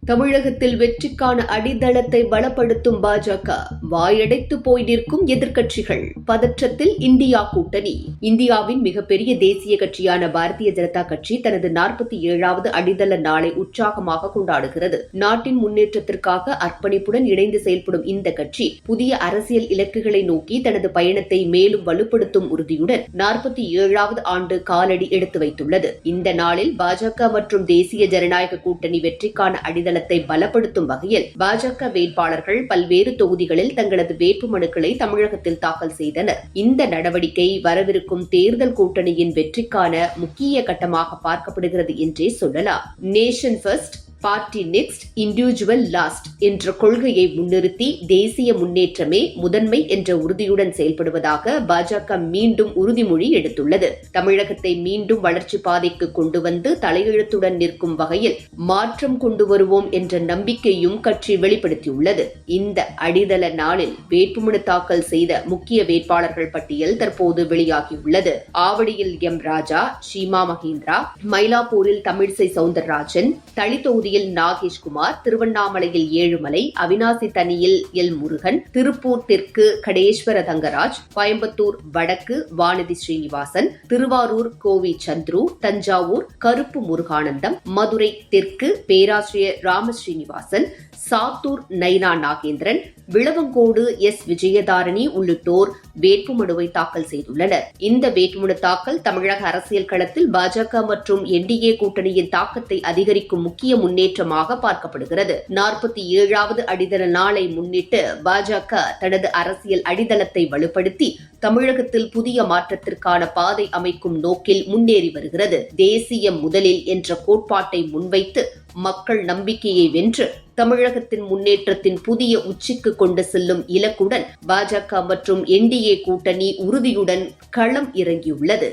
தமிழகத்தில் வெற்றிக்கான அடித்தளத்தை பலப்படுத்தும் பாஜக, வாயடைத்து போய் நிற்கும் எதிர்க்கட்சிகள், பதற்றத்தில் இந்தியா கூட்டணி. இந்தியாவின் மிகப்பெரிய தேசிய கட்சியான பாரதிய ஜனதா கட்சி தனது 47வது அடித்தள நாளை உற்சாகமாக கொண்டாடுகிறது. நாட்டின் முன்னேற்றத்திற்காக அர்ப்பணிப்புடன் இணைந்து செயல்படும் இந்த கட்சி புதிய அரசியல் இலக்குகளை நோக்கி தனது பயணத்தை மேலும் வலுப்படுத்தும் உறுதியுடன் 47வது ஆண்டு காலடி எடுத்து வைத்துள்ளது. இந்த நாளில் பாஜக மற்றும் தேசிய ஜனநாயக கூட்டணி வெற்றிக்கான அடித்தள பலப்படுத்தும் வகையில் பாஜக வேட்பாளர்கள் பல்வேறு தொகுதிகளில் தங்களது வேட்புமனுக்களை தமிழகத்தில் தாக்கல் செய்தனர். இந்த நடவடிக்கை வரவிருக்கும் தேர்தல் கூட்டணியின் வெற்றிக்கான முக்கிய கட்டமாக பார்க்கப்படுகிறது என்றே சொல்லலாம். Nation first, party next, individual last என்ற கொள்கையை முன்னிறுத்தி தேசிய முன்னேற்றமே முதன்மை என்ற உறுதியுடன் செயல்படுவதாக பாஜக மீண்டும் உறுதிமொழி எடுத்துள்ளது. தமிழகத்தை மீண்டும் வளர்ச்சி பாதைக்கு கொண்டு வந்து தலையெழுத்துடன் நிற்கும் வகையில் மாற்றம் கொண்டு வருவோம் என்ற நம்பிக்கையும் கட்சி வெளிப்படுத்தியுள்ளது. இந்த அடித்தள நாளில் வேட்புமனு தாக்கல் செய்த முக்கிய வேட்பாளர்கள் பட்டியல் தற்போது வெளியாகியுள்ளது. ஆவடியில் எம் ராஜா, ஷீமா மகேந்திரா, மயிலாப்பூரில் தமிழிசை சவுந்தரராஜன், தளி தொகுதியில் நாகேஷ்குமார், திருவண்ணாமலையில் ஏழுமலை, அவினாசி தனியில் எல் முருகன், திருப்பூர் தெற்கு கடேஸ்வர தங்கராஜ், கோயம்புத்தூர் வடக்கு வானதி ஸ்ரீனிவாசன், திருவாரூர் கோவி சந்துரு, தஞ்சாவூர் கருப்பு முருகானந்தம், மதுரை தெற்கு பேராசிரியர் ராமஸ்ரீனிவாசன், சாத்தூர் நைனா நாகேந்திரன், விளவங்கோடு எஸ் விஜயதாரணி உள்ளிட்டோர் வேட்புமனுவை தாக்கல் செய்துள்ளனர். இந்த வேட்புமனு தாக்கல் தமிழக அரசியல் களத்தில் பாஜக மற்றும் என்டிஏ கூட்டணியின் தாக்கத்தை அதிகரிக்கும் முக்கிய முன்னேற்றமாக பார்க்கப்படுகிறது. 47வது அடித்தள நாளை முன்னிட்டு பாஜக தனது அரசியல் அடித்தளத்தை வலுப்படுத்தி தமிழகத்தில் புதிய மாற்றத்திற்கான பாதை அமைக்கும் நோக்கில் முன்னேறி வருகிறது. தேசியம் முதலில் என்ற கோட்பாட்டை முன்வைத்து மக்கள் நம்பிக்கையை வென்று தமிழகத்தின் முன்னேற்றத்தின் புதிய உச்சிக்கு கொண்டு செல்லும் இலக்குடன் பாஜக மற்றும் என்டிஏ கூட்டணி உறுதியுடன் களம் இறங்கியுள்ளது.